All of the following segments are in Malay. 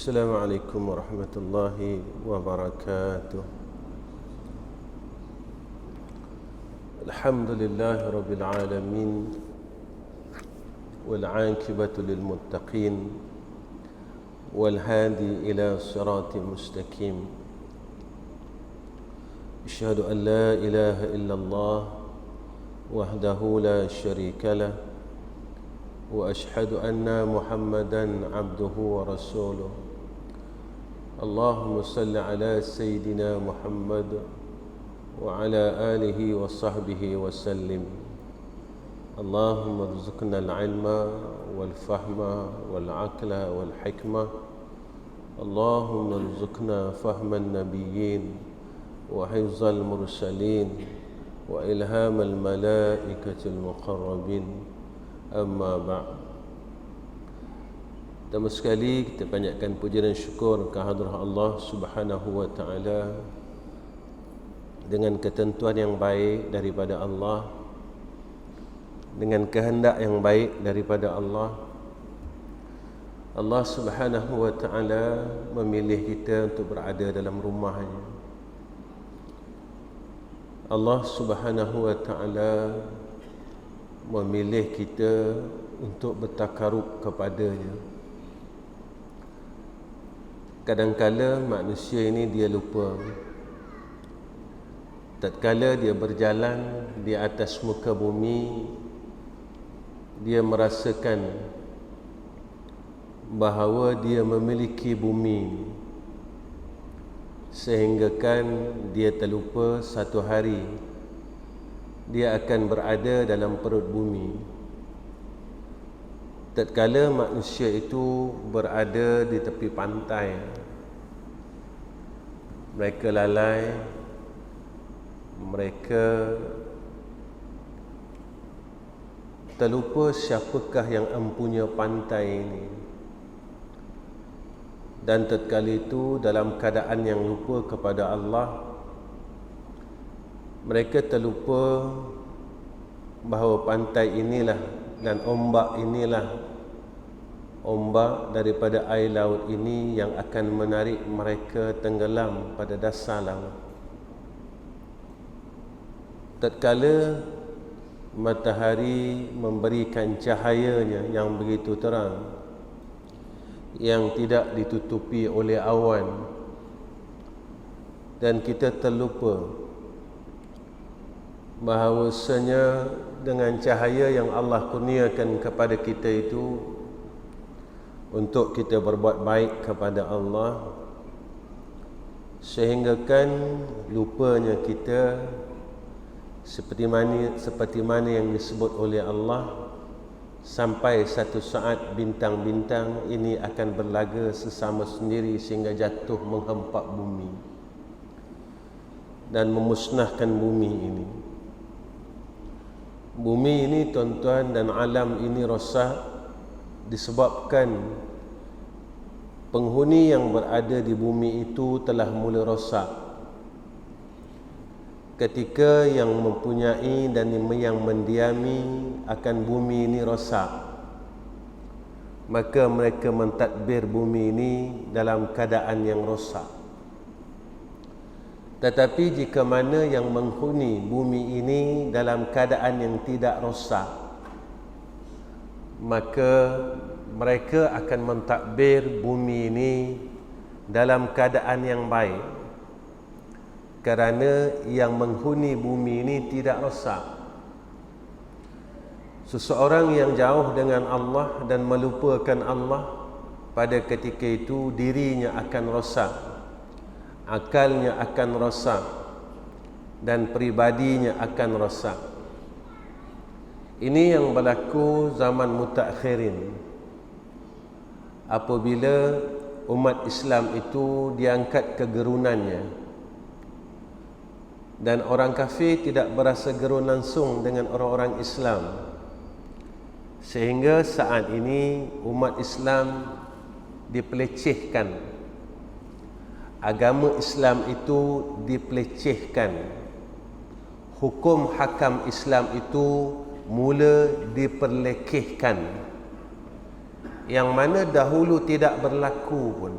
السلام عليكم ورحمة الله وبركاته. الحمد لله رب العالمين والعاقبة للمتقين والهادي إلى صراط مستقيم. أشهد أن لا إله إلا الله وحده لا شريك له وأشهد أن محمدًا عبده ورسوله. اللهم صل على سيدنا محمد وعلى آله وصحبه وسلم. اللهم ارزقنا العلم والفهم والعقل والحكمة. اللهم ارزقنا فهم النبيين وحفظ المرسلين وإلهام الملائكة المقربين. Amma ba'd. Pertama sekali kita panjatkan puja dan syukur ke hadrah Allah Subhanahu wa taala dengan ketentuan yang baik daripada Allah, dengan kehendak yang baik daripada Allah. Allah Subhanahu wa taala memilih kita untuk berada dalam rumahnya. Allah Subhanahu wa taala memilih kita untuk bertakarub kepadanya. Kadang-kala manusia ini dia lupa. Tatkala dia berjalan di atas muka bumi, dia merasakan bahawa dia memiliki bumi, sehinggakan dia terlupa satu hari dia akan berada dalam perut bumi. Tatkala manusia itu berada di tepi pantai, mereka lalai, mereka terlupa siapakah yang empunya pantai ini. Dan tatkala itu dalam keadaan yang lupa kepada Allah, mereka terlupa bahawa pantai inilah dan ombak inilah, ombak daripada air laut ini yang akan menarik mereka tenggelam pada dasar laut. Tatkala matahari memberikan cahayanya yang begitu terang, yang tidak ditutupi oleh awan, dan kita terlupa bahawasanya dengan cahaya yang Allah kurniakan kepada kita itu untuk kita berbuat baik kepada Allah, sehinggakan lupanya kita seperti mana yang disebut oleh Allah, sampai satu saat bintang-bintang ini akan berlaga sesama sendiri sehingga jatuh menghempak bumi dan memusnahkan bumi ini. Bumi ini, tuan-tuan, dan alam ini rosak disebabkan penghuni yang berada di bumi itu telah mula rosak. Ketika yang mempunyai dan yang mendiami akan bumi ini rosak, maka mereka mentadbir bumi ini dalam keadaan yang rosak. Tetapi jika mana yang menghuni bumi ini dalam keadaan yang tidak rosak, maka mereka akan mentadbir bumi ini dalam keadaan yang baik, kerana yang menghuni bumi ini tidak rosak. Seseorang yang jauh dengan Allah dan melupakan Allah, pada ketika itu dirinya akan rosak, akalnya akan rosak, dan pribadinya akan rosak. Ini yang berlaku zaman mutakhirin, apabila umat Islam itu diangkat kegerunannya, dan orang kafir tidak berasa gerun langsung dengan orang-orang Islam, sehingga saat ini umat Islam dipelecehkan. Agama Islam itu dipelecehkan. Hukum hakam Islam itu mula diperlekehkan. Yang mana dahulu tidak berlaku pun.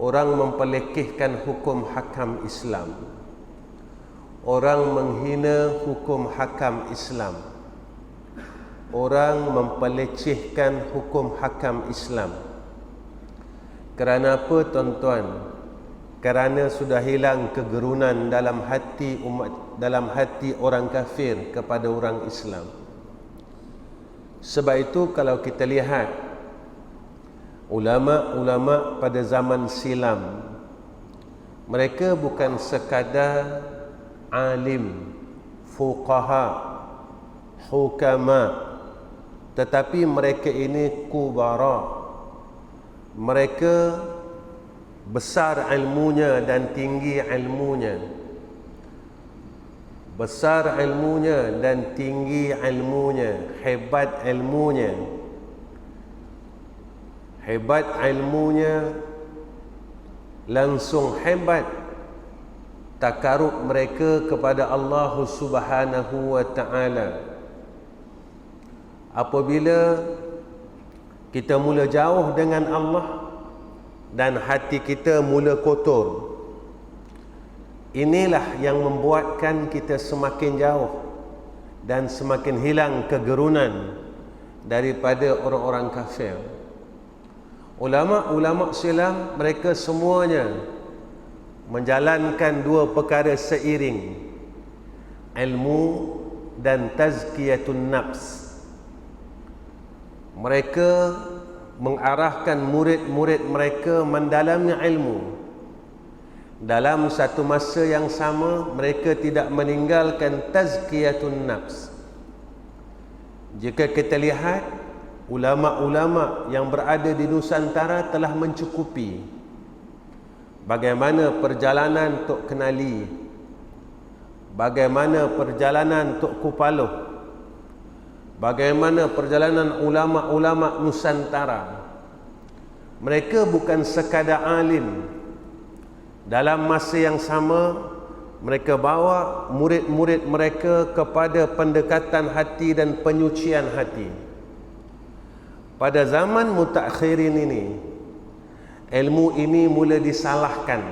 orang mempelekehkan hukum hakam Islam, orang menghina hukum hakam Islam, orang mempelecehkan hukum hakam Islam. Kerana apa tuan-tuan? Kerana sudah hilang kegerunan dalam hati orang kafir kepada orang Islam. Sebab itu kalau kita lihat ulama-ulama pada zaman silam, mereka bukan sekadar alim, fuqaha, hukama, tetapi mereka ini kubara. Mereka besar ilmunya dan tinggi ilmunya. Besar ilmunya dan tinggi ilmunya, hebat ilmunya. Hebat ilmunya, langsung hebat takarub mereka kepada Allah Subhanahu wa ta'ala. Apabila kita mula jauh dengan Allah dan hati kita mula kotor, inilah yang membuatkan kita semakin jauh dan semakin hilang kegerunan daripada orang-orang kafir. Ulama-ulama silam, mereka semuanya menjalankan dua perkara seiring, ilmu dan tazkiyatun nafs. Mereka mengarahkan murid-murid mereka mendalami ilmu. Dalam satu masa yang sama, mereka tidak meninggalkan tazkiyatun nafs. Jika kita lihat, ulama-ulama yang berada di Nusantara telah mencukupi bagaimana perjalanan Tok Kenali, bagaimana perjalanan Tok Kupaluh, bagaimana perjalanan ulama-ulama Nusantara. Mereka bukan sekadar alim. Dalam masa yang sama, mereka bawa murid-murid mereka kepada pendekatan hati dan penyucian hati. Pada zaman mutakhirin ini, ilmu ini mula disalahkan,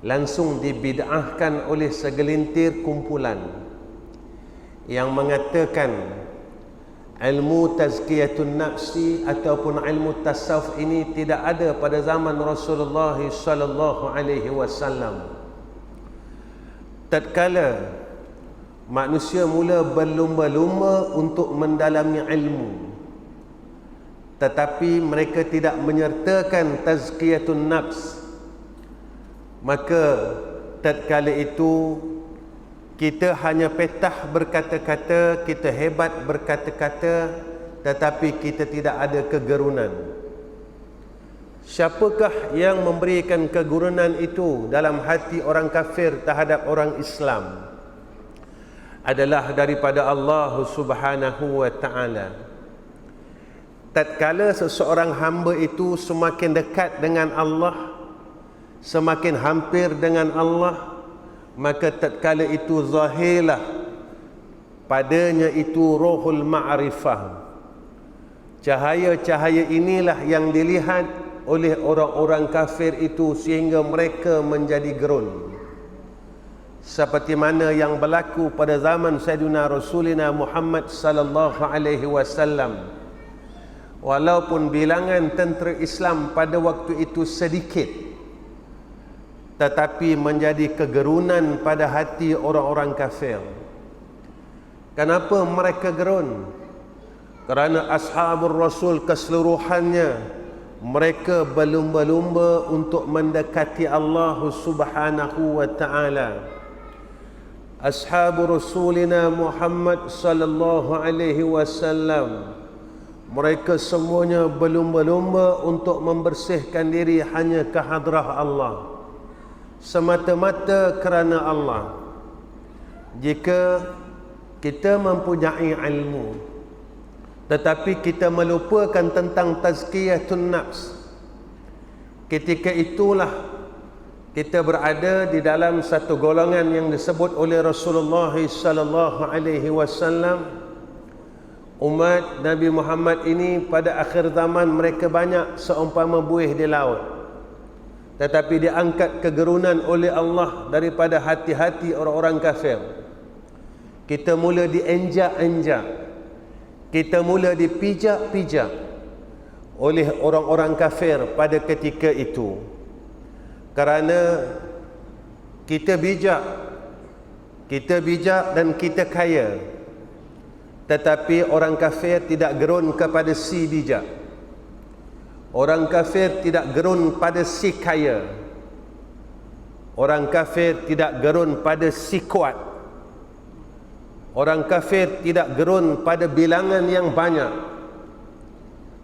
langsung dibid'ahkan oleh segelintir kumpulan yang mengatakan ilmu tazkiyatun nafsi ataupun ilmu tasawuf ini tidak ada pada zaman Rasulullah sallallahu alaihi wasallam. Tatkala manusia mula berlumba-lumba untuk mendalami ilmu, tetapi mereka tidak menyertakan tazkiyatun nafs, maka tatkala itu kita hanya petah berkata-kata, kita hebat berkata-kata, tetapi kita tidak ada kegerunan. Siapakah yang memberikan kegerunan itu dalam hati orang kafir terhadap orang Islam? Adalah daripada Allah Subhanahu wa ta'ala. Tatkala seseorang hamba itu semakin dekat dengan Allah, semakin hampir dengan Allah, maka tatkala itu zahirlah padanya itu rohul ma'rifah. Cahaya-cahaya inilah yang dilihat oleh orang-orang kafir itu sehingga mereka menjadi gerun. Seperti mana yang berlaku pada zaman Sayyidina Rasulina Muhammad sallallahu alaihi wasallam. Walaupun bilangan tentera Islam pada waktu itu sedikit, tetapi menjadi kegerunan pada hati orang-orang kafir. Kenapa mereka gerun? Kerana ashabul Rasul keseluruhannya mereka berlumba-lumba untuk mendekati Allah Subhanahu wa ta'ala. Ashabul Rasulina Muhammad sallallahu alaihi wasallam, mereka semuanya berlumba-lumba untuk membersihkan diri hanya ke hadrah Allah, semata-mata kerana Allah. Jika kita mempunyai ilmu tetapi kita melupakan tentang tazkiyatun nafs, ketika itulah kita berada di dalam satu golongan yang disebut oleh Rasulullah sallallahu alaihi wasallam, umat Nabi Muhammad ini pada akhir zaman mereka banyak seumpama buih di laut. tetapi diangkat kegerunan oleh Allah daripada hati-hati orang-orang kafir. Kita mula dienjak-enjak, kita mula dipijak-pijak oleh orang-orang kafir pada ketika itu. Kerana kita bijak dan kita kaya, tetapi orang kafir tidak gerun kepada si bijak. Orang kafir tidak gerun pada si kaya. Orang kafir tidak gerun pada si kuat. Orang kafir tidak gerun pada bilangan yang banyak,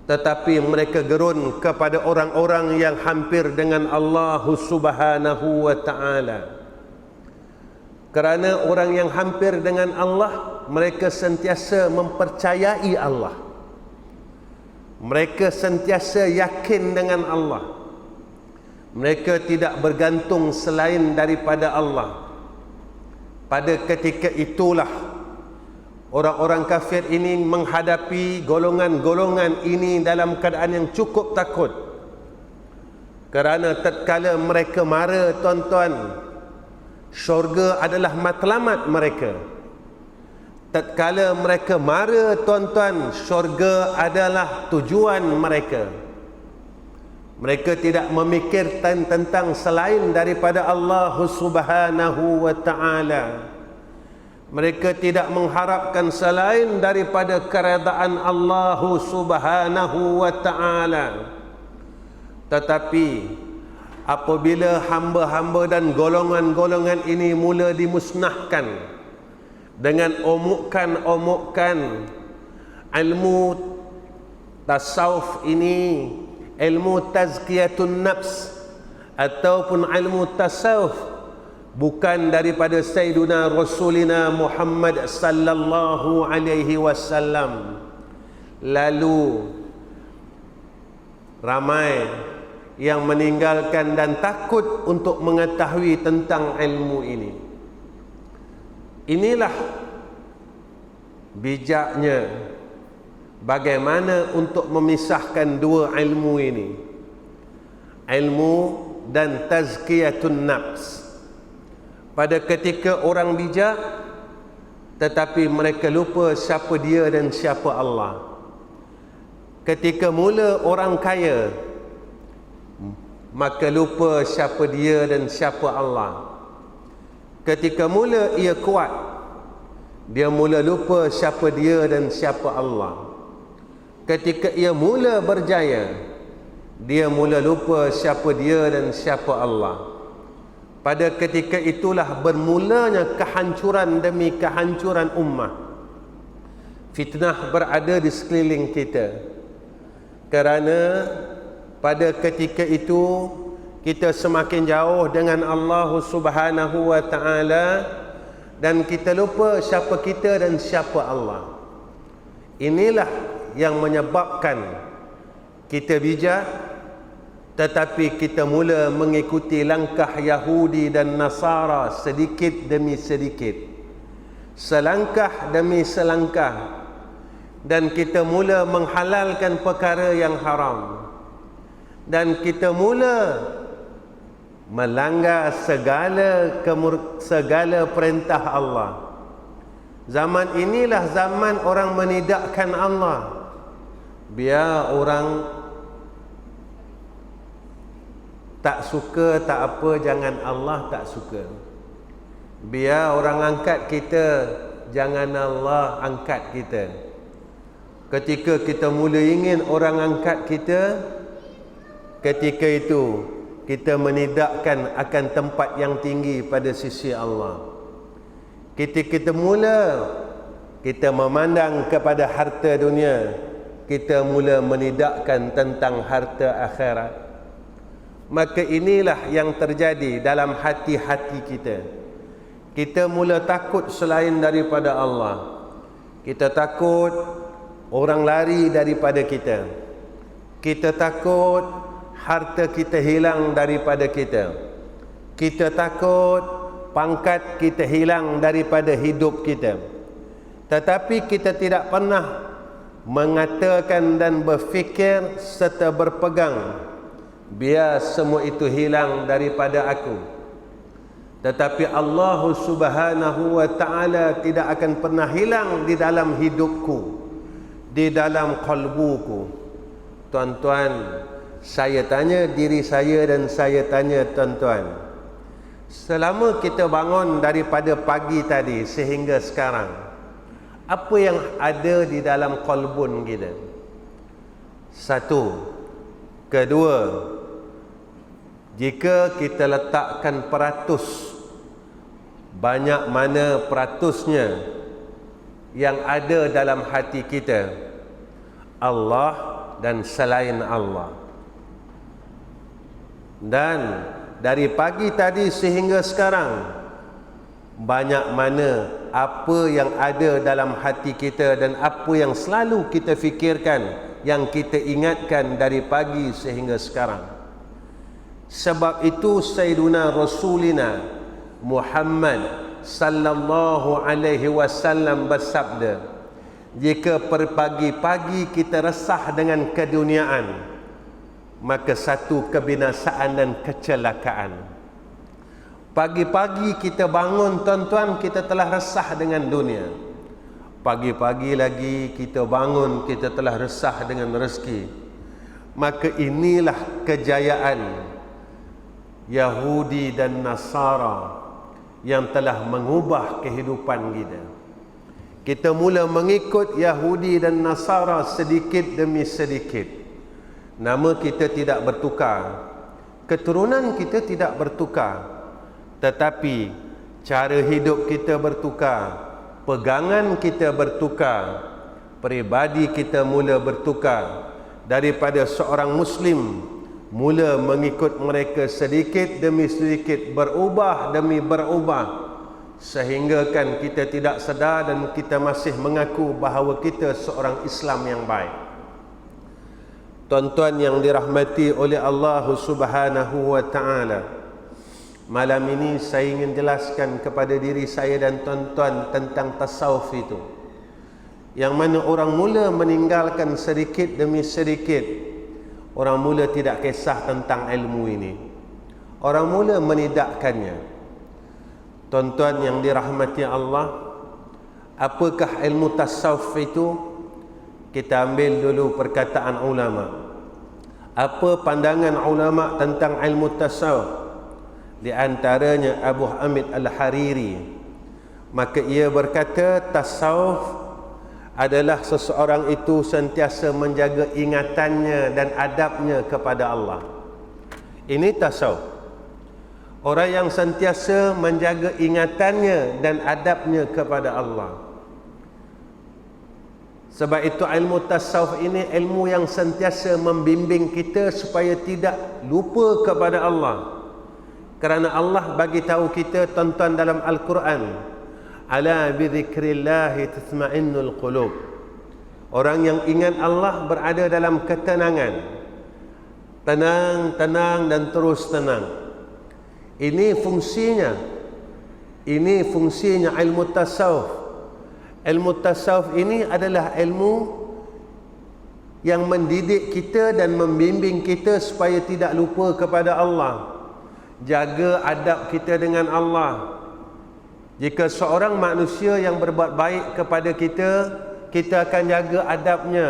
tetapi mereka gerun kepada orang-orang yang hampir dengan Allah Subhanahu wa ta'ala. Kerana orang yang hampir dengan Allah, mereka sentiasa mempercayai Allah. Mereka sentiasa yakin dengan Allah. Mereka tidak bergantung selain daripada Allah. Pada ketika itulah orang-orang kafir ini menghadapi golongan-golongan ini dalam keadaan yang cukup takut. Kerana tatkala mereka mara, tuan-tuan, syurga adalah matlamat mereka. Tatkala mereka mara, tuan-tuan, syurga adalah tujuan mereka. Mereka tidak memikirkan tentang selain daripada Allah Subhanahu wa ta'ala. Mereka tidak mengharapkan selain daripada keredaan Allah Subhanahu wa ta'ala. Tetapi apabila hamba-hamba dan golongan-golongan ini mula dimusnahkan dengan omukan ilmu tasawuf ini, ilmu tazkiyatun nafs ataupun ilmu tasawuf bukan daripada Sayyiduna Rasulina Muhammad sallallahu alaihi wasallam, lalu ramai yang meninggalkan dan takut untuk mengetahui tentang ilmu ini. Inilah bijaknya bagaimana untuk memisahkan dua ilmu ini, ilmu dan tazkiyatun nafs. Pada ketika orang bijak, tetapi mereka lupa siapa dia dan siapa Allah. Ketika mula orang kaya, maka lupa siapa dia dan siapa Allah. Ketika mula ia kuat, dia mula lupa siapa dia dan siapa Allah. Ketika ia mula berjaya, dia mula lupa siapa dia dan siapa Allah. Pada ketika itulah bermulanya kehancuran demi kehancuran ummah. Fitnah berada di sekeliling kita. Kerana pada ketika itu kita semakin jauh dengan Allah Subhanahu wa ta'ala dan kita lupa siapa kita dan siapa Allah. Inilah yang menyebabkan kita bijak, tetapi kita mula mengikuti langkah Yahudi dan Nasara sedikit demi sedikit, selangkah demi selangkah, dan kita mula menghalalkan perkara yang haram, dan kita mula melanggar segala perintah Allah. Zaman inilah zaman orang menidakkan Allah. Biar orang tak suka tak apa, jangan Allah tak suka. Biar orang angkat kita, jangan Allah angkat kita. Ketika kita mula ingin orang angkat kita, ketika itu kita menidakkan akan tempat yang tinggi pada sisi Allah. Ketika kita mula kita memandang kepada harta dunia, kita mula menidakkan tentang harta akhirat. Maka inilah yang terjadi dalam hati-hati kita. Kita mula takut selain daripada Allah. Kita takut orang lari daripada kita. Kita takut harta kita hilang daripada kita. Kita takut pangkat kita hilang daripada hidup kita. Tetapi kita tidak pernah mengatakan dan berfikir serta berpegang biar semua itu hilang daripada aku. Tetapi Allah Subhanahu wa ta'ala tidak akan pernah hilang di dalam hidupku, di dalam kalbuku. Tuan-tuan, saya tanya diri saya dan saya tanya tuan-tuan, selama kita bangun daripada pagi tadi sehingga sekarang, apa yang ada di dalam qalbun kita? Satu. Kedua, jika kita letakkan peratus, banyak mana peratusnya yang ada dalam hati kita Allah dan selain Allah. Dan dari pagi tadi sehingga sekarang, banyak mana apa yang ada dalam hati kita dan apa yang selalu kita fikirkan, yang kita ingatkan dari pagi sehingga sekarang. Sebab itu Sayyiduna Rasulina Muhammad sallallahu alaihi wasallam bersabda, jika pagi-pagi kita resah dengan keduniaan, maka satu kebinasaan dan kecelakaan. Pagi-pagi kita bangun tuan-tuan, kita telah resah dengan dunia. Pagi-pagi lagi kita bangun, kita telah resah dengan rezeki. Maka inilah kejayaan Yahudi dan Nasara yang telah mengubah kehidupan kita. Kita mula mengikut Yahudi dan Nasara sedikit demi sedikit. Nama kita tidak bertukar, keturunan kita tidak bertukar, tetapi cara hidup kita bertukar, pegangan kita bertukar, peribadi kita mula bertukar. Daripada seorang Muslim mula mengikut mereka sedikit demi sedikit, berubah demi berubah, sehingga kan kita tidak sedar dan kita masih mengaku bahawa kita seorang Islam yang baik. Tuan-tuan yang dirahmati oleh Allah Subhanahu wa ta'ala, malam ini saya ingin jelaskan kepada diri saya dan tuan-tuan tentang tasawuf itu, yang mana orang mula meninggalkan sedikit demi sedikit. Orang mula tidak kisah tentang ilmu ini, orang mula menidakkannya. Tuan-tuan yang dirahmati Allah, apakah ilmu tasawuf itu? Kita ambil dulu perkataan ulama. Apa pandangan ulama tentang ilmu tasawuf? Di antaranya Abu Hamid Al-Hariri. Maka ia berkata, tasawuf adalah seseorang itu sentiasa menjaga ingatannya dan adabnya kepada Allah. Ini tasawuf. Orang yang sentiasa menjaga ingatannya dan adabnya kepada Allah. Sebab itu ilmu tasawuf ini ilmu yang sentiasa membimbing kita supaya tidak lupa kepada Allah. Kerana Allah bagi tahu kita tuan-tuan dalam Al-Quran, ala bidzikrillahi tatma'innul qulub. Orang yang ingat Allah berada dalam ketenangan. Tenang, tenang dan terus tenang. Ini fungsinya. Ini fungsinya ilmu tasawuf. Ilmu tasawuf ini adalah ilmu yang mendidik kita dan membimbing kita supaya tidak lupa kepada Allah. Jaga adab kita dengan Allah. Jika seorang manusia yang berbuat baik kepada kita, kita akan jaga adabnya,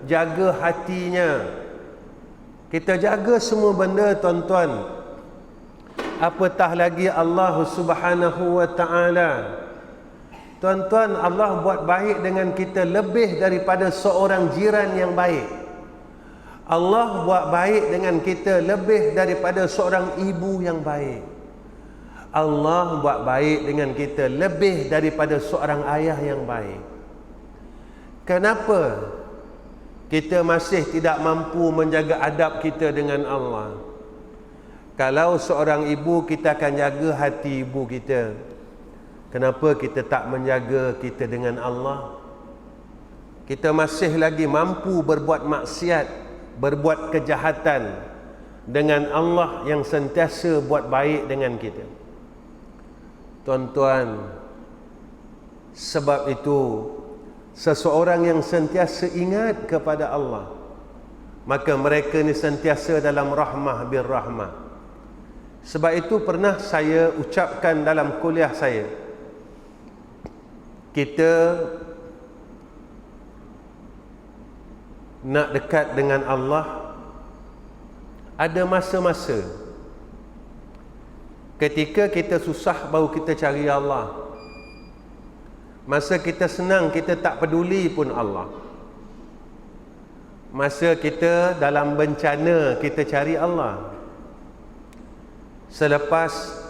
jaga hatinya. Kita jaga semua benda tuan-tuan. Apatah lagi Allah Subhanahu wa ta'ala. Tuan-tuan, Allah buat baik dengan kita lebih daripada seorang jiran yang baik. Allah buat baik dengan kita lebih daripada seorang ibu yang baik. Allah buat baik dengan kita lebih daripada seorang ayah yang baik. Kenapa kita masih tidak mampu menjaga adab kita dengan Allah? Kalau seorang ibu, kita akan jaga hati ibu kita. Kenapa kita tak menjaga kita dengan Allah? Kita masih lagi mampu berbuat maksiat, berbuat kejahatan dengan Allah yang sentiasa buat baik dengan kita. Tuan-tuan, sebab itu seseorang yang sentiasa ingat kepada Allah, maka mereka ni sentiasa dalam rahmah bir rahmah. Sebab itu pernah saya ucapkan dalam kuliah saya, kita nak dekat dengan Allah, ada masa-masa ketika kita susah baru kita cari Allah. Masa kita senang kita tak peduli pun Allah. Masa kita dalam bencana kita cari Allah. Selepas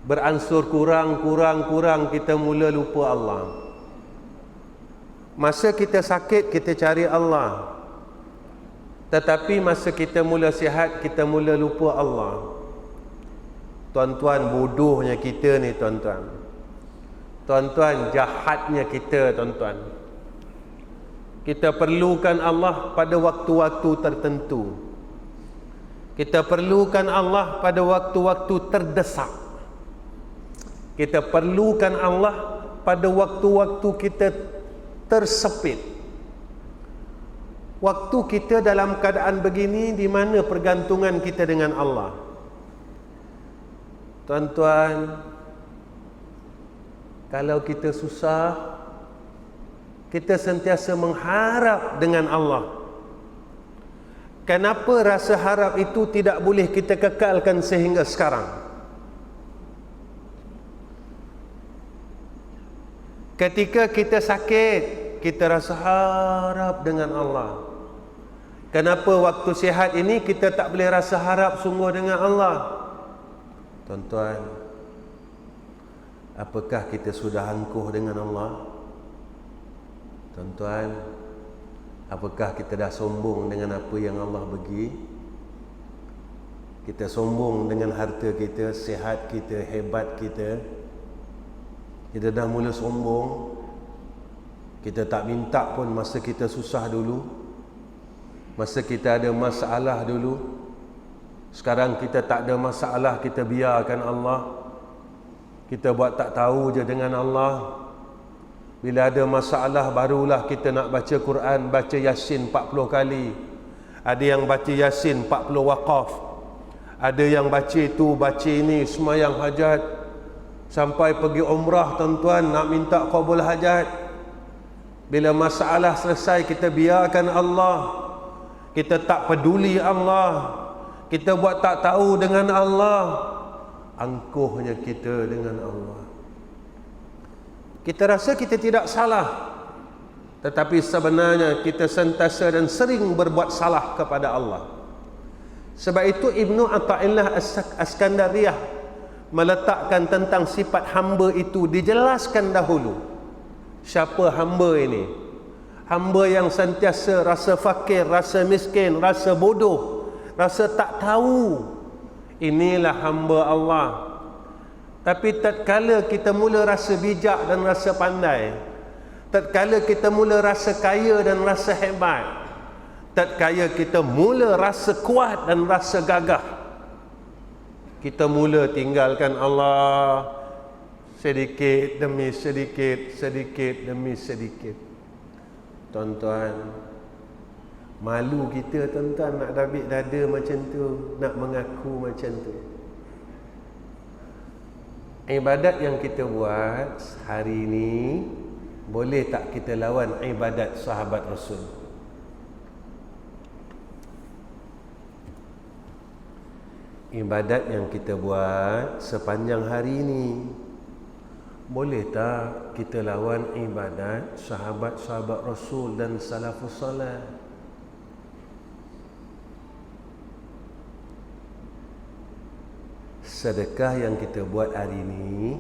beransur kurang kita mula lupa Allah. Masa kita sakit kita cari Allah. Tetapi masa kita mula sihat kita mula lupa Allah. Tuan-tuan, bodohnya kita ni tuan-tuan. Tuan-tuan, jahatnya kita tuan-tuan. Kita perlukan Allah pada waktu-waktu tertentu. Kita perlukan Allah pada waktu-waktu terdesak. Kita perlukan Allah pada waktu-waktu kita tersepit. Waktu kita dalam keadaan begini, di mana pergantungan kita dengan Allah? Tuan-tuan, kalau kita susah, kita sentiasa mengharap dengan Allah. Kenapa rasa harap itu tidak boleh kita kekalkan sehingga sekarang? Ketika kita sakit, kita rasa harap dengan Allah. Kenapa waktu sihat ini kita tak boleh rasa harap sungguh dengan Allah? Tuan-tuan, apakah kita sudah angkuh dengan Allah? Tuan-tuan, apakah kita dah sombong dengan apa yang Allah bagi? Kita sombong dengan harta kita, sihat kita, hebat kita. Kita dah mula sombong. Kita tak minta pun masa kita susah dulu, masa kita ada masalah dulu. Sekarang kita tak ada masalah, kita biarkan Allah. Kita buat tak tahu je dengan Allah. Bila ada masalah barulah kita nak baca Quran, baca Yasin 40 kali. Ada yang baca Yasin 40 waqaf. Ada yang baca itu, baca ini, semayang hajat. Sampai pergi umrah tuan-tuan, nak minta qabul hajat. Bila masalah selesai kita biarkan Allah. Kita tak peduli Allah. Kita buat tak tahu dengan Allah. Angkuhnya kita dengan Allah. Kita rasa kita tidak salah, tetapi sebenarnya kita sentiasa dan sering berbuat salah kepada Allah. Sebab itu Ibnu Athaillah Askandariyah meletakkan tentang sifat hamba itu, dijelaskan dahulu. Siapa hamba ini? Hamba yang sentiasa rasa fakir, rasa miskin, rasa bodoh, rasa tak tahu. Inilah hamba Allah. Tapi tatkala kita mula rasa bijak dan rasa pandai, tatkala kita mula rasa kaya dan rasa hebat, tatkala kita mula rasa kuat dan rasa gagah, kita mula tinggalkan Allah sedikit demi sedikit, sedikit demi sedikit. Tuan-tuan, malu kita tuan-tuan nak dabik dada macam tu, nak mengaku macam tu. Ibadat yang kita buat hari ini, boleh tak kita lawan ibadat sahabat Rasul? Ibadat yang kita buat sepanjang hari ini, boleh tak kita lawan ibadat sahabat-sahabat Rasul dan salafus salih? Sedekah yang kita buat hari ini,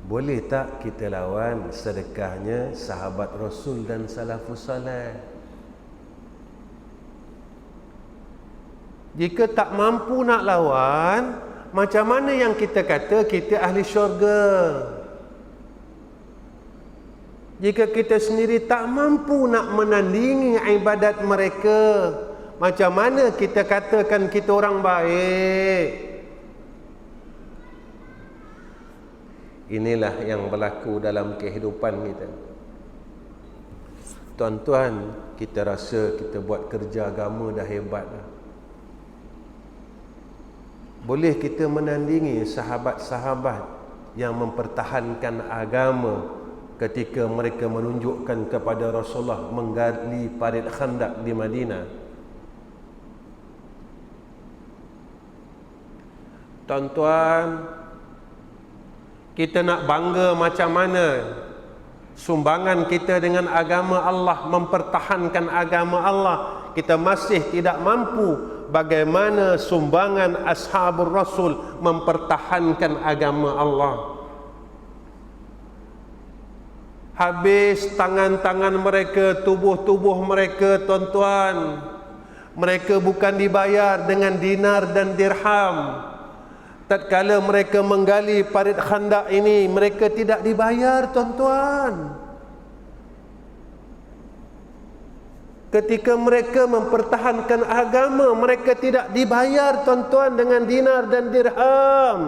boleh tak kita lawan sedekahnya sahabat Rasul dan salafus salih? Jika tak mampu nak lawan, macam mana yang kita kata kita ahli syurga? Jika kita sendiri tak mampu nak menandingi ibadat mereka, macam mana kita katakan kita orang baik? Inilah yang berlaku dalam kehidupan kita. Tuan-tuan, kita rasa kita buat kerja agama dah hebat dah. Boleh kita menandingi sahabat-sahabat yang mempertahankan agama ketika mereka menunjukkan kepada Rasulullah menggali parit khandak di Madinah. Tuan-tuan, kita nak bangga macam mana sumbangan kita dengan agama Allah, mempertahankan agama Allah, kita masih tidak mampu bagaimana sumbangan ashabul Rasul mempertahankan agama Allah. Habis tangan-tangan mereka, tubuh-tubuh mereka, tuan-tuan, mereka bukan dibayar dengan dinar dan dirham. Tatkala mereka menggali parit khandak ini, mereka tidak dibayar, tuan-tuan. Ketika mereka mempertahankan agama, mereka tidak dibayar, tuan-tuan, dengan dinar dan dirham.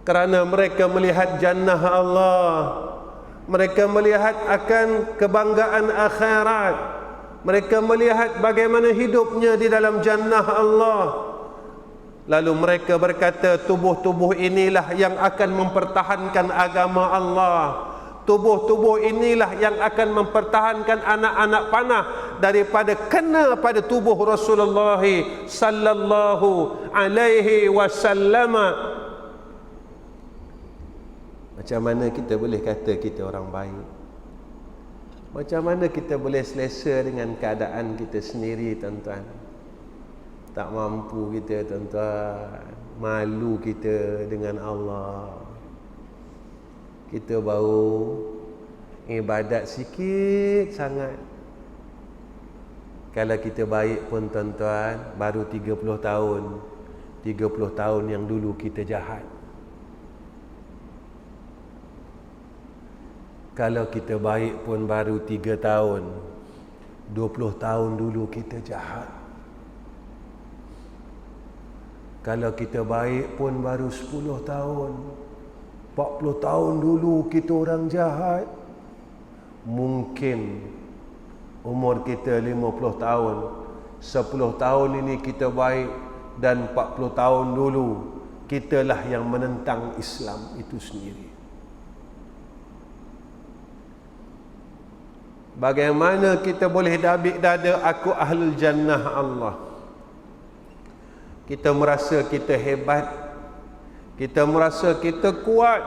Kerana mereka melihat jannah Allah, mereka melihat akan kebanggaan akhirat, mereka melihat bagaimana hidupnya di dalam jannah Allah. Lalu mereka berkata, tubuh-tubuh inilah yang akan mempertahankan agama Allah. Tubuh-tubuh inilah yang akan mempertahankan anak-anak panah daripada kena pada tubuh Rasulullah sallallahu alaihi wasallam. Macam mana kita boleh kata kita orang baik? Macam mana kita boleh selesa dengan keadaan kita sendiri, tuan-tuan? Tak mampu kita, tuan-tuan. Malu kita dengan Allah. Kita baru ibadat sikit sangat. Kalau kita baik pun, tuan-tuan, baru 30 tahun. 30 tahun yang dulu kita jahat. Kalau kita baik pun baru 3 tahun, 20 tahun dulu kita jahat. Kalau kita baik pun baru 10 tahun, 40 tahun dulu kita orang jahat. Mungkin umur kita 50 tahun, 10 tahun ini kita baik, dan 40 tahun dulu kitalah yang menentang Islam itu sendiri. Bagaimana kita boleh dabik dada aku ahlul jannah Allah? Kita merasa kita hebat, kita merasa kita kuat,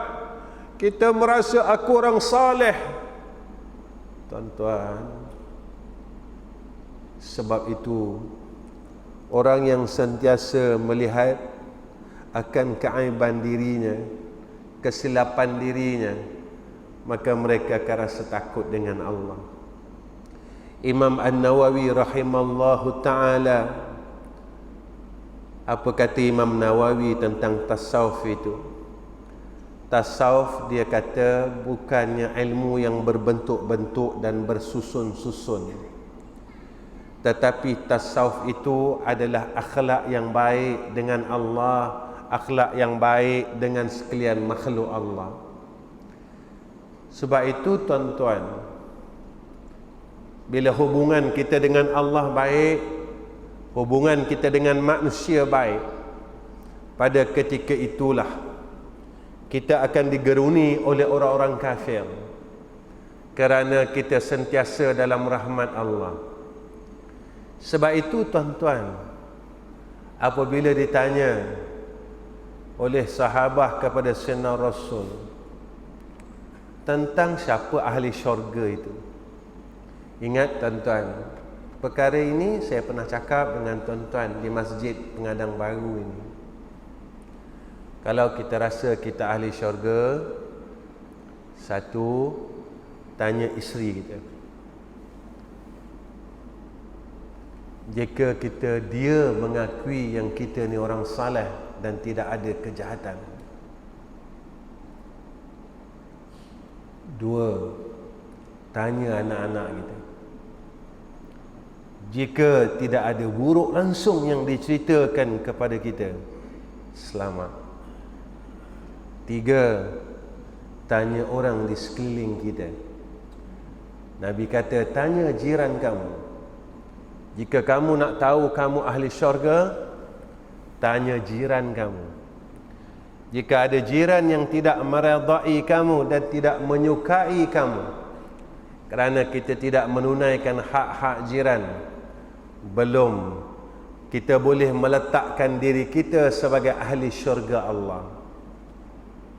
kita merasa aku orang saleh. Tuan-tuan, sebab itu orang yang sentiasa melihat akan keaiban dirinya, kesilapan dirinya, maka mereka akan rasa takut dengan Allah. Imam An-Nawawi rahimallahu ta'ala, apa kata Imam Nawawi tentang tasawuf itu? Tasawuf, dia kata, bukannya ilmu yang berbentuk-bentuk dan bersusun-susun, tetapi tasawuf itu adalah akhlak yang baik dengan Allah, akhlak yang baik dengan sekalian makhluk Allah. Sebab itu, tuan-tuan, bila hubungan kita dengan Allah baik, hubungan kita dengan manusia baik, pada ketika itulah kita akan digeruni oleh orang-orang kafir, kerana kita sentiasa dalam rahmat Allah. Sebab itu, tuan-tuan, apabila ditanya oleh sahabat kepada Sayyidina Rasul tentang siapa ahli syurga itu, ingat, tuan-tuan, perkara ini saya pernah cakap dengan tuan-tuan di Masjid Pengadang Baru ini. Kalau kita rasa kita ahli syurga, satu, tanya isteri kita. Jika dia mengakui yang kita ni orang saleh dan tidak ada kejahatan. Dua, tanya anak-anak kita. Jika tidak ada buruk langsung yang diceritakan kepada kita, selamat. Tiga, tanya orang di sekeliling kita. Nabi kata, tanya jiran kamu. Jika kamu nak tahu kamu ahli syurga, tanya jiran kamu. Jika ada jiran yang tidak meredai kamu dan tidak menyukai kamu kerana kita tidak menunaikan hak-hak jiran, belum kita boleh meletakkan diri kita sebagai ahli syurga Allah.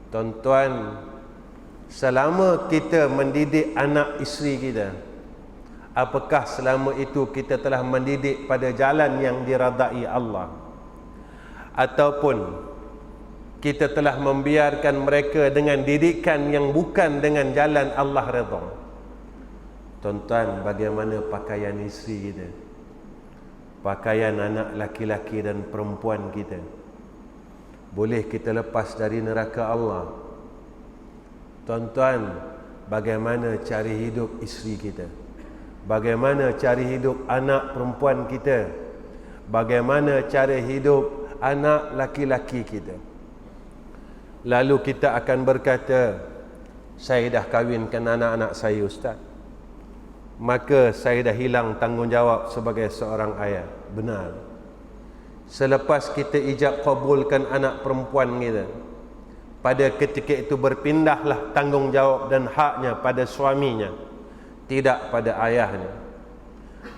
Tuan-tuan, selama kita mendidik anak isteri kita, apakah selama itu kita telah mendidik pada jalan yang diredai Allah? Ataupun kita telah membiarkan mereka dengan didikan yang bukan dengan jalan Allah redha? Tuan-tuan, bagaimana pakaian isteri kita? Pakaian anak laki-laki dan perempuan kita? Boleh kita lepas dari neraka Allah? Tuan-tuan, bagaimana cari hidup isteri kita? Bagaimana cari hidup anak perempuan kita? Bagaimana cara hidup anak laki-laki kita? Lalu kita akan berkata, saya dah kahwinkan anak-anak saya, Ustaz, maka saya dah hilang tanggungjawab sebagai seorang ayah. Benar. Selepas kita ijab kabulkan anak perempuan kita, pada ketika itu berpindahlah tanggungjawab dan haknya pada suaminya, tidak pada ayahnya.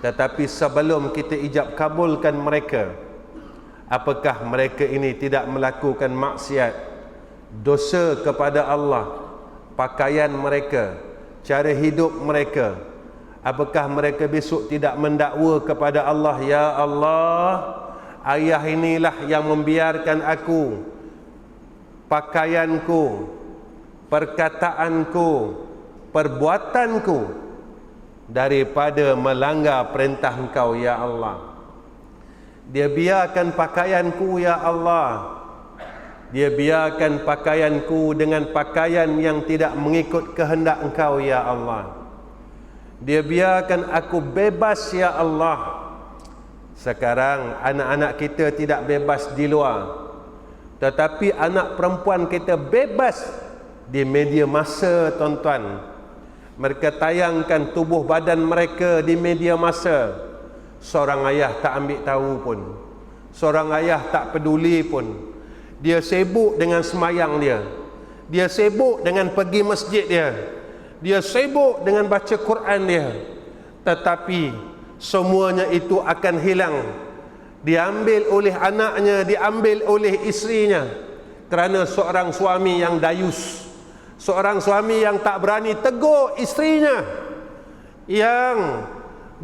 Tetapi sebelum kita ijab kabulkan mereka, apakah mereka ini tidak melakukan maksiat, dosa kepada Allah? Pakaian mereka, cara hidup mereka, apakah mereka besok tidak mendakwa kepada Allah, ya Allah, ayah inilah yang membiarkan aku, pakaianku, perkataanku, perbuatanku daripada melanggar perintah Engkau, ya Allah. Dia biarkan pakaianku, ya Allah, dia biarkan pakaianku dengan pakaian yang tidak mengikut kehendak Engkau, ya Allah. Dia biarkan aku bebas, ya Allah. Sekarang anak-anak kita tidak bebas di luar, tetapi anak perempuan kita bebas di media massa, tuan-tuan. Mereka tayangkan tubuh badan mereka di media massa. Seorang ayah tak ambil tahu pun, seorang ayah tak peduli pun. Dia sibuk dengan semayang dia, dia sibuk dengan pergi masjid dia, dia sibuk dengan baca Quran dia. Tetapi semuanya itu akan hilang, diambil oleh anaknya, diambil oleh isterinya, kerana seorang suami yang dayus, seorang suami yang tak berani tegur isterinya, yang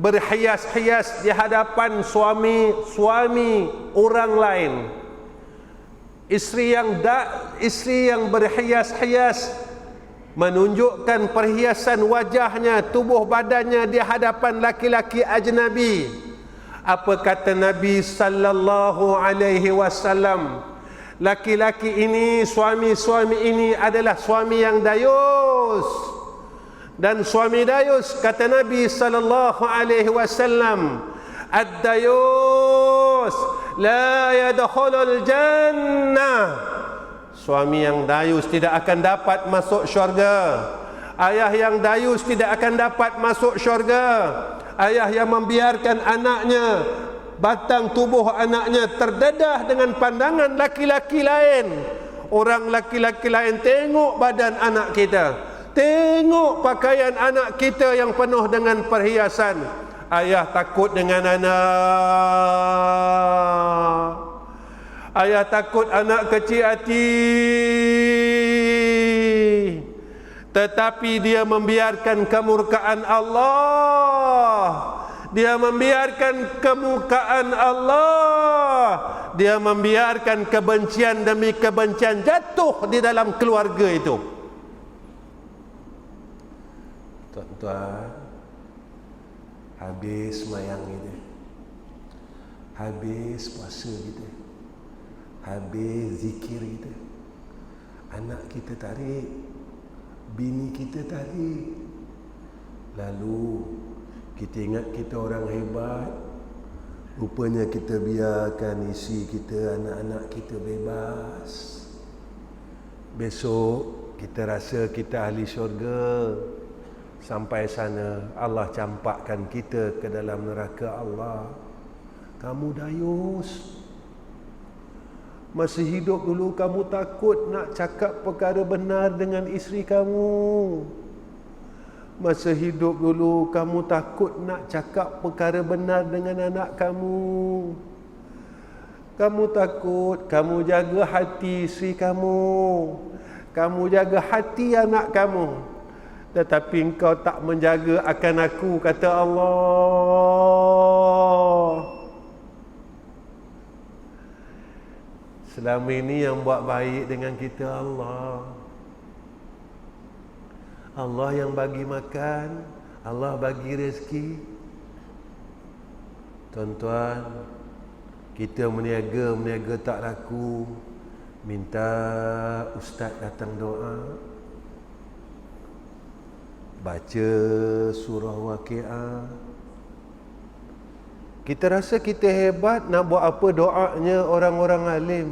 berhias-hias di hadapan suami orang lain. Isteri yang berhias-hias, menunjukkan perhiasan wajahnya, tubuh badannya di hadapan laki-laki ajnabi. Apa kata Nabi sallallahu alaihi wasallam? Laki-laki ini, suami-suami ini adalah suami yang dayus. Dan suami dayus, kata Nabi sallallahu alaihi wasallam, ad-dayus la yadkhulul jannah. Suami yang dayus tidak akan dapat masuk syurga. Ayah yang dayus tidak akan dapat masuk syurga. Ayah yang membiarkan anaknya, batang tubuh anaknya terdedah dengan pandangan laki-laki lain. Orang laki-laki lain tengok badan anak kita, tengok pakaian anak kita yang penuh dengan perhiasan. Ayah takut dengan anak. Ayah takut anak kecil hati. Tetapi dia membiarkan kemurkaan Allah. Dia membiarkan kemurkaan Allah. Dia membiarkan kebencian demi kebencian jatuh di dalam keluarga itu. Tuan-tuan, habis sembahyang kita, habis puasa kita, habis zikir kita, anak kita tarik, bini kita tarik, lalu kita ingat kita orang hebat, rupanya kita biarkan isi kita, anak-anak kita bebas. Besok kita rasa kita ahli syurga. Sampai sana Allah campakkan kita ke dalam neraka Allah. Kamu dayus. Masa hidup dulu kamu takut nak cakap perkara benar dengan isteri kamu. Masa hidup dulu kamu takut nak cakap perkara benar dengan anak kamu. Kamu takut, kamu jaga hati isteri kamu. Kamu jaga hati anak kamu. Tetapi engkau tak menjaga akan aku, kata Allah. Selama ini yang buat baik dengan kita Allah. Allah yang bagi makan, Allah bagi rezeki. Tuan-tuan, kita meniaga tak laku, minta ustaz datang doa, baca surah Waqiah. Kita rasa kita hebat, nak buat apa doanya orang-orang alim.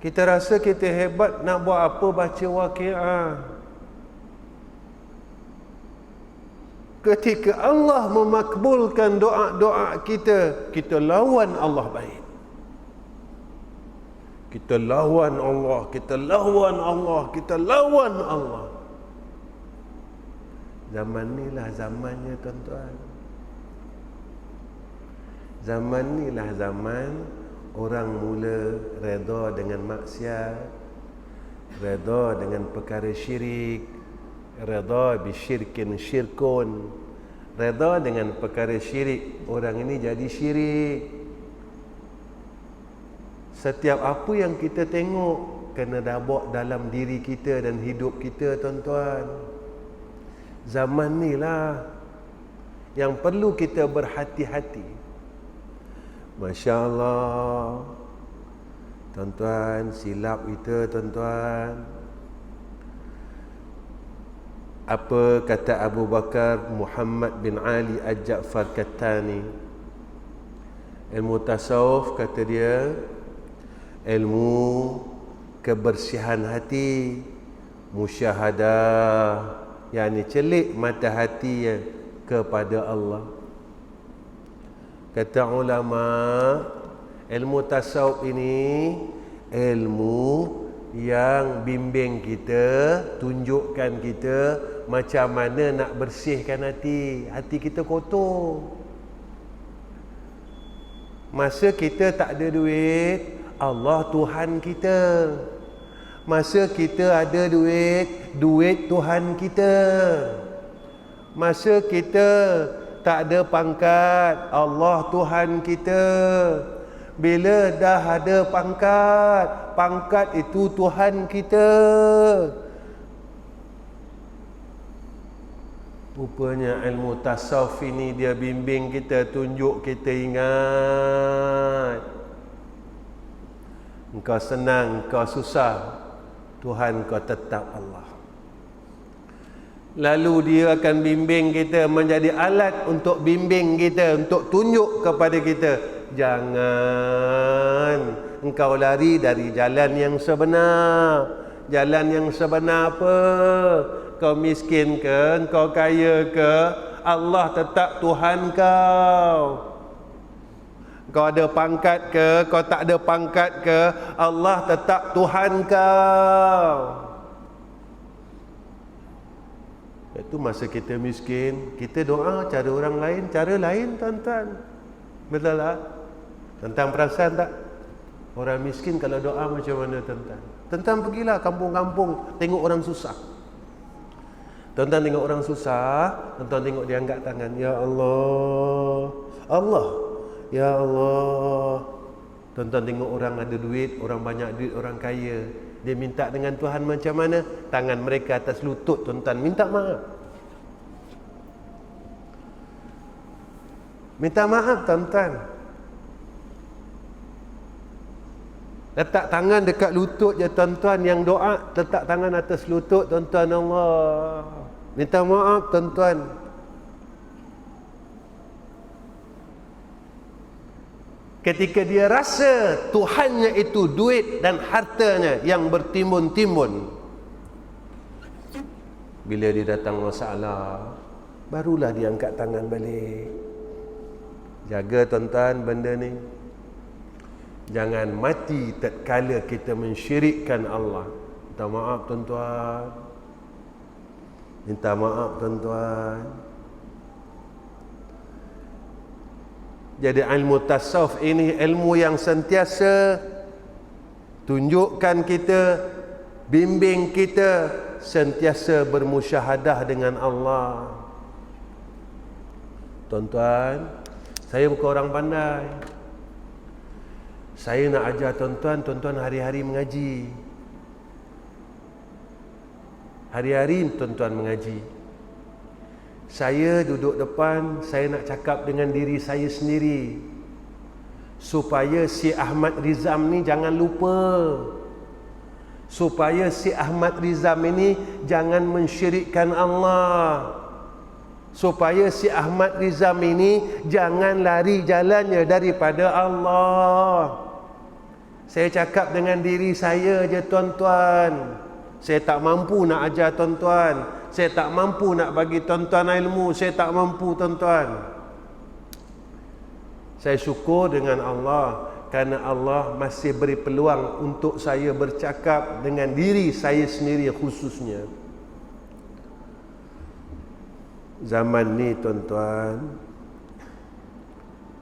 Kita rasa kita hebat, nak buat apa baca Waqiah. Ketika Allah memakbulkan doa-doa kita, kita lawan Allah baik. Kita lawan Allah, kita lawan Allah, kita lawan Allah. Zaman ni lah zamannya, tuan-tuan. Zaman ni lah zaman orang mula redha dengan maksiat, redha dengan perkara syirik, redha bisyirkin syirkun, redha dengan perkara syirik, orang ini jadi syirik. Setiap apa yang kita tengok kena dabak dalam diri kita dan hidup kita, tuan-tuan. Zaman ni lah yang perlu kita berhati-hati. Masya Allah, tuan-tuan, silap kita, tuan-tuan. Apa kata Abu Bakar Muhammad bin Ali Al-Ja'far Kattani? Ilmu tasawuf, kata dia, ilmu kebersihan hati, musyahadah, yakni celik mata hati kepada Allah. Kata ulama, ilmu tasawuf ini ilmu yang bimbing kita, tunjukkan kita macam mana nak bersihkan hati. Hati kita kotor. Masa kita tak ada duit, Allah Tuhan kita. Masa kita ada duit, duit Tuhan kita. Masa kita tak ada pangkat, Allah Tuhan kita. Bila dah ada pangkat, pangkat itu Tuhan kita. Rupanya ilmu tasawuf ini dia bimbing kita, tunjuk kita, ingat. Engkau senang, engkau susah, Tuhan kau tetap Allah. Lalu dia akan bimbing kita, menjadi alat untuk bimbing kita, untuk tunjuk kepada kita, jangan engkau lari dari jalan yang sebenar. Jalan yang sebenar apa? Kau miskin ke, engkau kaya ke, Allah tetap Tuhan kau. Kau ada pangkat ke, kau tak ada pangkat ke, Allah tetap Tuhan kau. Itu masa kita miskin, kita doa cara orang lain, cara lain, tuan-tuan. Betul tak? Tentang perasaan tak? Orang miskin kalau doa macam mana, tuan-tuan? Tuan-tuan pergilah kampung-kampung, tengok orang susah. Tuan-tuan tengok orang susah, tuan-tuan tengok dia angkat tangan, ya Allah, Allah, ya Allah. Tuan-tuan tengok orang ada duit, orang banyak duit, orang kaya, dia minta dengan Tuhan macam mana? Tangan mereka atas lutut, tuan-tuan, minta maaf. Minta maaf, tuan-tuan. Letak tangan dekat lutut je, tuan-tuan. Yang doa letak tangan atas lutut, tuan-tuan. Allah, minta maaf, tuan-tuan. ketika dia rasa Tuhannya itu duit dan hartanya yang bertimbun-timbun, bila dia datang masalah, barulah dia angkat tangan balik. Jaga tuan-tuan benda ni. Jangan mati tatkala kita mensyirikkan Allah. Minta maaf tuan-tuan. Minta maaf tuan-tuan. Jadi ilmu tasawuf ini ilmu yang sentiasa tunjukkan kita, bimbing kita sentiasa bermusyahadah dengan Allah. Tuan-tuan, saya bukan orang pandai. Saya nak ajar tuan-tuan, tuan-tuan hari-hari mengaji. Hari-hari tuan-tuan mengaji. Saya duduk depan, saya nak cakap dengan diri saya sendiri, supaya si Ahmad Rizam ni jangan lupa, supaya si Ahmad Rizam ini jangan mensyirikkan Allah, supaya si Ahmad Rizam ini jangan lari jalannya daripada Allah. Saya cakap dengan diri saya je tuan-tuan. Saya tak mampu nak ajar tuan-tuan. Saya tak mampu nak bagi tuan-tuan ilmu. Saya tak mampu tuan-tuan. Saya syukur dengan Allah kerana Allah masih beri peluang untuk saya bercakap dengan diri saya sendiri khususnya. Zaman ni tuan-tuan,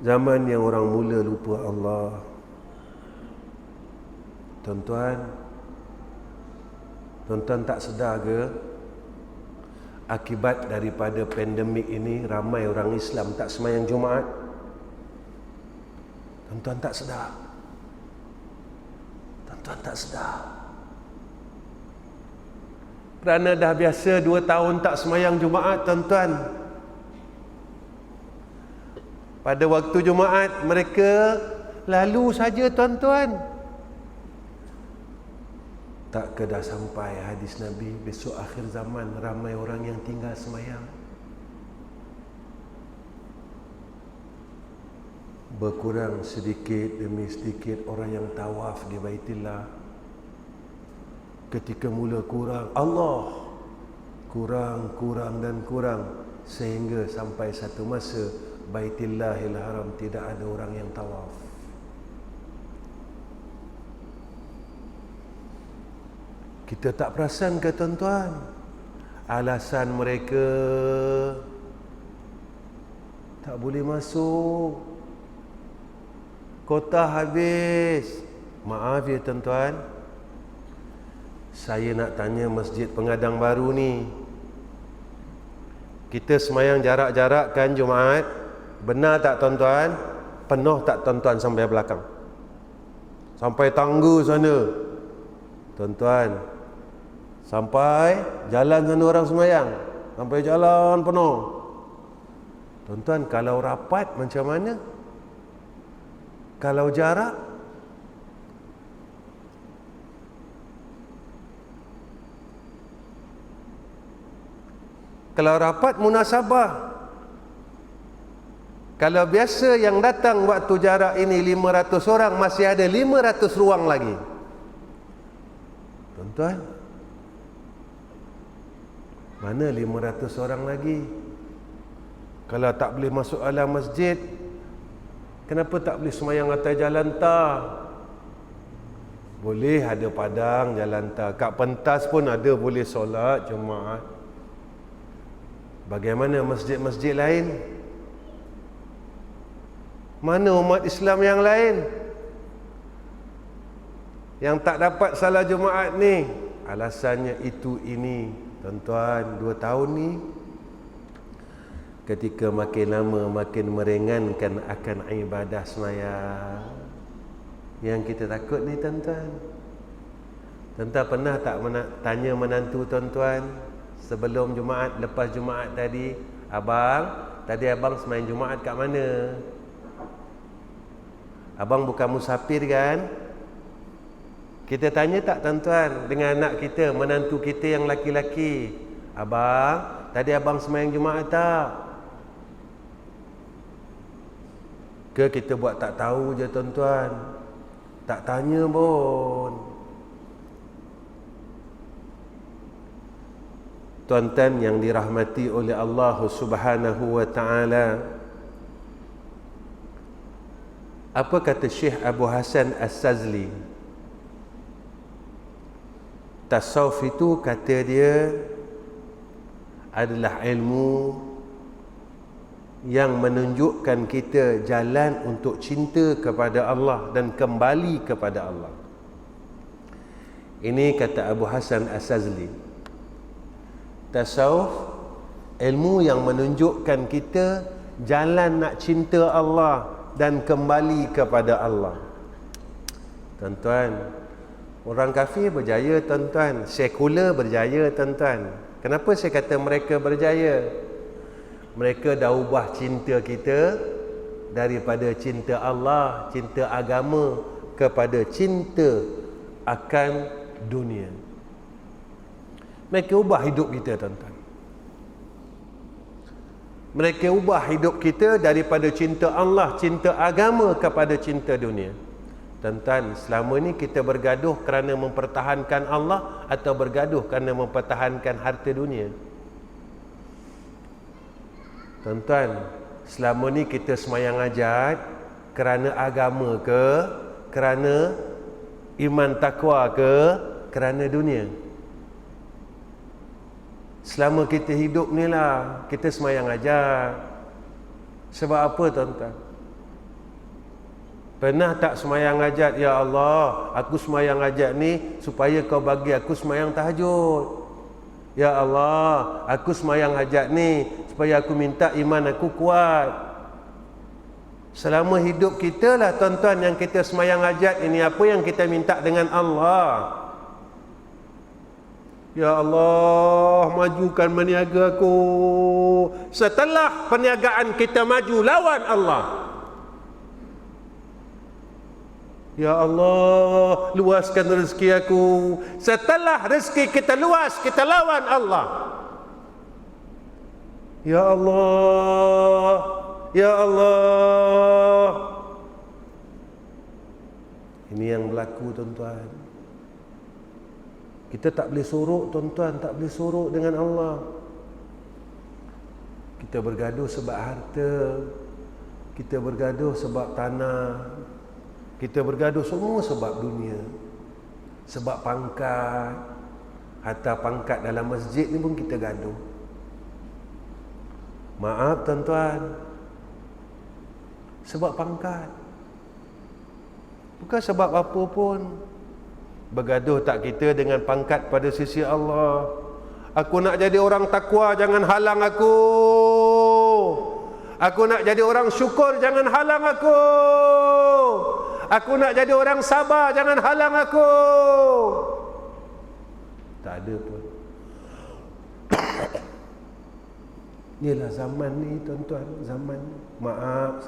zaman yang orang mula lupa Allah. Tuan-tuan, tuan-tuan tak sedar ke, akibat daripada pandemik ini ramai orang Islam tak sembahyang Jumaat? Tuan-tuan tak sedar. Tuan-tuan tak sedar. Kerana dah biasa 2 tahun tak sembahyang Jumaat tuan-tuan. Pada waktu Jumaat mereka lalu saja tuan-tuan. Tak ke dah sampai hadis Nabi, besok akhir zaman ramai orang yang tinggal sembahyang. Berkurang sedikit demi sedikit orang yang tawaf di Baitillah. Ketika mula kurang, Allah kurang dan kurang, sehingga sampai satu masa Baitillahil Haram tidak ada orang yang tawaf. Kita tak perasan ke tuan-tuan? Alasan mereka tak boleh masuk, kota habis. Maaf ya tuan-tuan, saya nak tanya Masjid Pengadang Baru ni, kita semayang jarak-jarakkan Jumaat, benar tak tuan-tuan? Penuh tak tuan-tuan sampai belakang? Sampai tangga sana tuan-tuan, sampai jalan sana orang semayang, sampai jalan penuh. Tuan-tuan, kalau rapat macam mana? Kalau jarak? Kalau rapat munasabah. Kalau biasa yang datang waktu jarak ini 500 orang, masih ada 500 ruang lagi. Tuan-tuan, mana 500 orang lagi? Kalau tak boleh masuk alam masjid, kenapa tak boleh semayang atas jalan tar? Boleh ada padang jalan tar. Kat pentas pun ada boleh solat Jumaat. Bagaimana masjid-masjid lain? Mana umat Islam yang lain yang tak dapat salat Jumaat ni? Alasannya itu ini. Tuan-tuan, 2 tahun ni ketika makin lama makin meringankan akan ibadah sembahyang. Yang kita takut ni tuan-tuan. Tuan-tuan pernah tak tanya menantu tuan-tuan sebelum Jumaat, lepas Jumaat tadi, tadi abang sembahyang Jumaat kat mana? Abang bukan musafir kan? Kita tanya tak tuan-tuan dengan anak kita, menantu kita yang laki-laki, abang, tadi abang sembahyang Jumaat tak? Ke kita buat tak tahu je tuan-tuan, tak tanya pun. Tuan-tuan yang dirahmati oleh Allah Subhanahu wa taala, apa kata Syekh Abu Hasan As-Sazli? Tasawuf itu kata dia adalah ilmu yang menunjukkan kita jalan untuk cinta kepada Allah dan kembali kepada Allah. Ini kata Abu Hasan As-Sazli. Tasawuf, ilmu yang menunjukkan kita jalan nak cinta Allah dan kembali kepada Allah. Tuan-tuan, orang kafir berjaya tuan-tuan, sekular berjaya tuan-tuan. Kenapa saya kata mereka berjaya? Mereka dah ubah cinta kita daripada cinta Allah, cinta agama, kepada cinta akan dunia. Mereka ubah hidup kita tuan-tuan. Mereka ubah hidup kita daripada cinta Allah, cinta agama, kepada cinta dunia. Tuan-tuan, selama ni kita bergaduh kerana mempertahankan Allah atau bergaduh kerana mempertahankan harta dunia? Tuan-tuan, selama ni kita semayang hajat kerana agama ke, kerana iman takwa ke, kerana dunia? Selama kita hidup ni lah kita semayang hajat. Sebab apa tuan-tuan? Pernah tak semayang hajat, ya Allah, aku semayang hajat ni supaya kau bagi aku semayang tahajud. Ya Allah, aku semayang hajat ni supaya aku minta iman aku kuat. Selama hidup kita lah tuan-tuan yang kita semayang hajat ini, apa yang kita minta dengan Allah? Ya Allah, majukan meniaga aku. Setelah perniagaan kita maju, lawan Allah. Ya Allah, luaskan rezeki aku. Setelah rezeki kita luas, kita lawan Allah. Ya Allah, ya Allah. Ini yang berlaku tuan-tuan. Kita tak boleh sorok tuan-tuan, tak boleh sorok dengan Allah. Kita bergaduh sebab harta, kita bergaduh sebab tanah, kita bergaduh semua sebab dunia, sebab pangkat. Hatta pangkat dalam masjid ni pun kita gaduh. Maaf tuan-tuan, sebab pangkat, bukan sebab apa pun. Bergaduh tak kita dengan pangkat pada sisi Allah? Aku nak jadi orang takwa, jangan halang aku. Aku nak jadi orang syukur, jangan halang aku. Aku nak jadi orang sabar, jangan halang aku. Tak ada pun. Inilah zaman ni tuan-tuan, zaman. Maaf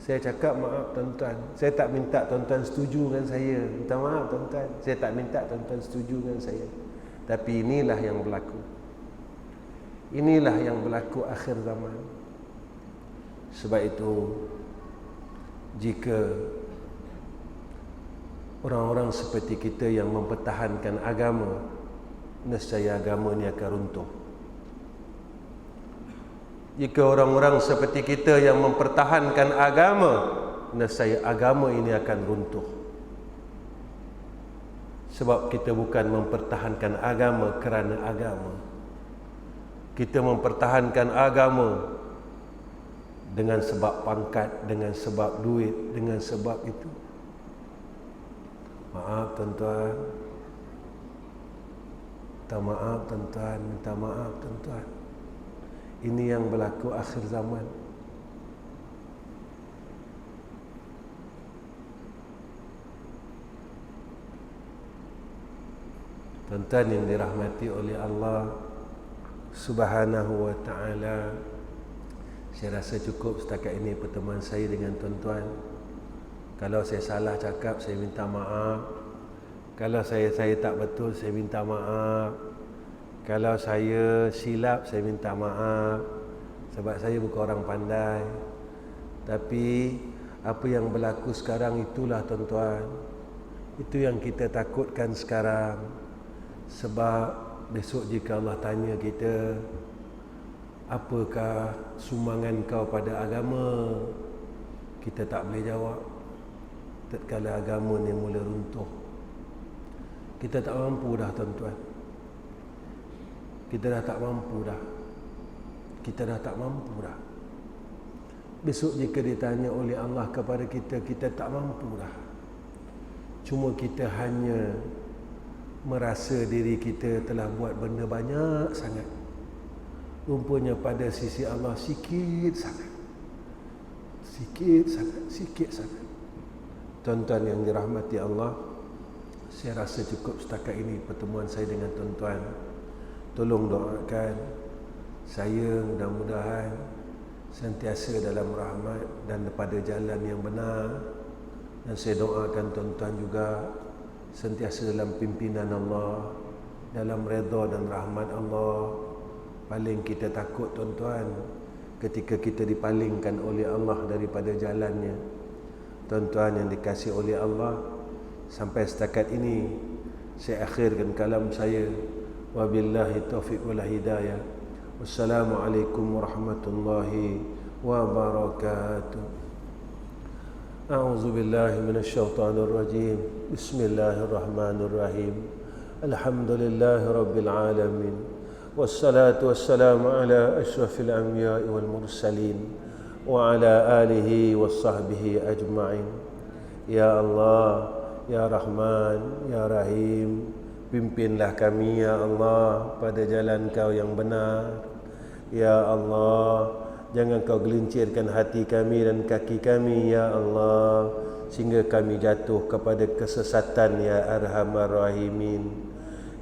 saya cakap maaf tuan-tuan. Saya tak minta tuan-tuan setuju dengan saya. Minta maaf tuan-tuan. Saya tak minta tuan-tuan setuju dengan saya. Tapi inilah yang berlaku. Inilah yang berlaku akhir zaman. Sebab itu, jika orang-orang seperti kita yang mempertahankan agama, nescaya agama ni akan runtuh. Jika orang-orang seperti kita yang mempertahankan agama, nescaya agama ini akan runtuh. Sebab kita bukan mempertahankan agama kerana agama. Kita mempertahankan agama dengan sebab pangkat, dengan sebab duit, dengan sebab itu. Maaf tuan-tuan. Minta maaf tuan-tuan, minta maaf tuan-tuan. Ini yang berlaku akhir zaman. Tuan-tuan yang dirahmati oleh Allah Subhanahu wa ta'ala, saya rasa cukup setakat ini pertemuan saya dengan tuan-tuan. Kalau saya salah cakap, saya minta maaf. Kalau saya tak betul, saya minta maaf. Kalau saya silap, saya minta maaf. Sebab saya bukan orang pandai. Tapi apa yang berlaku sekarang itulah tuan-tuan, itu yang kita takutkan sekarang. Sebab besok jika Allah tanya kita, apakah sumbangan kau pada agama, kita tak boleh jawab. Tatkala agama ni mula runtuh, kita tak mampu dah tuan-tuan. Kita dah tak mampu dah. Kita dah tak mampu dah. Besok jika ditanya oleh Allah kepada kita, kita tak mampu dah. Cuma kita hanya merasa diri kita telah buat benda banyak sangat. Rupanya pada sisi Allah sikit sangat. Sikit sangat, sikit sangat. Tuan-tuan yang dirahmati Allah, saya rasa cukup setakat ini pertemuan saya dengan tuan-tuan. Tolong doakan saya, mudah-mudahan sentiasa dalam rahmat dan pada jalan yang benar. Dan saya doakan tuan-tuan juga sentiasa dalam pimpinan Allah, dalam redha dan rahmat Allah. Paling kita takut tuan-tuan ketika kita dipalingkan oleh Allah daripada jalannya. Tuan-tuan yang dikasihi oleh Allah, sampai setakat ini saya akhirkan kalam saya. Wabillahi taufiq wal hidayah. Wassalamualaikum warahmatullahi wabarakatuh. A'udzu billahi minasyaitonir rajim. Bismillahirrahmanirrahim. Alhamdulillahi rabbil alamin. Wassalatu wassalamu ala asyrafil anbiya'i wal mursalin wa ala alihi wassahbihi ajma'in. Ya Allah, ya Rahman, ya Rahim, pimpinlah kami ya Allah pada jalan Kau yang benar. Ya Allah, jangan Kau gelincirkan hati kami dan kaki kami ya Allah, sehingga kami jatuh kepada kesesatan ya Arhamar Rahimin.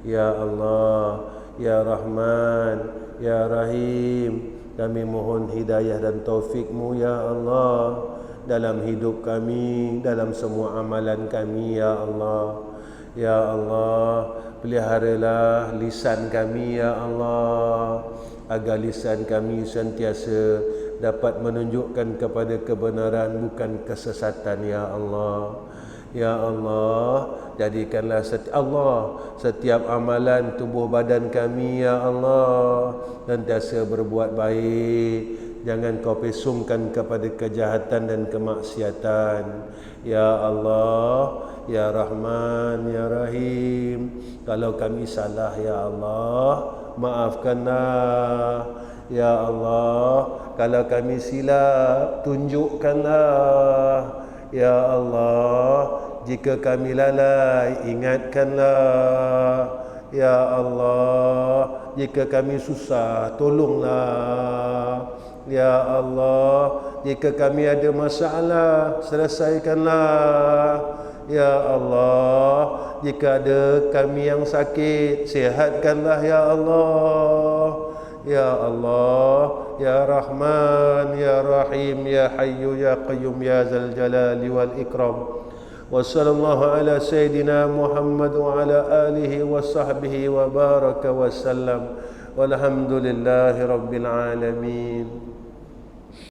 Ya Allah, ya Rahman, ya Rahim, kami mohon hidayah dan taufik-Mu ya Allah dalam hidup kami, dalam semua amalan kami ya Allah. Ya Allah, peliharalah lisan kami ya Allah, agar lisan kami sentiasa dapat menunjukkan kepada kebenaran, bukan kesesatan ya Allah. Ya Allah, jadikanlah setiap amalan tubuh badan kami ya Allah sentiasa berbuat baik. Jangan Kau pesungkan kepada kejahatan dan kemaksiatan. Ya Allah, ya Rahman, ya Rahim, kalau kami salah ya Allah, maafkanlah. Ya Allah, kalau kami silap, tunjukkanlah. Ya Allah, jika kami lalai, ingatkanlah. Ya Allah, jika kami susah, tolonglah. Ya Allah, jika kami ada masalah, selesaikanlah. Ya Allah, jika ada kami yang sakit, sihatkanlah ya Allah. Ya Allah, ya Rahman, ya Rahim, ya Hayyu, ya Qayyum, ya Zal Jalali wal Ikram. Wa sallallahu ala Sayyidina Muhammad wa ala alihi wa sahbihi wa baraka wa sallam. Walhamdulillahi Rabbil Alamin.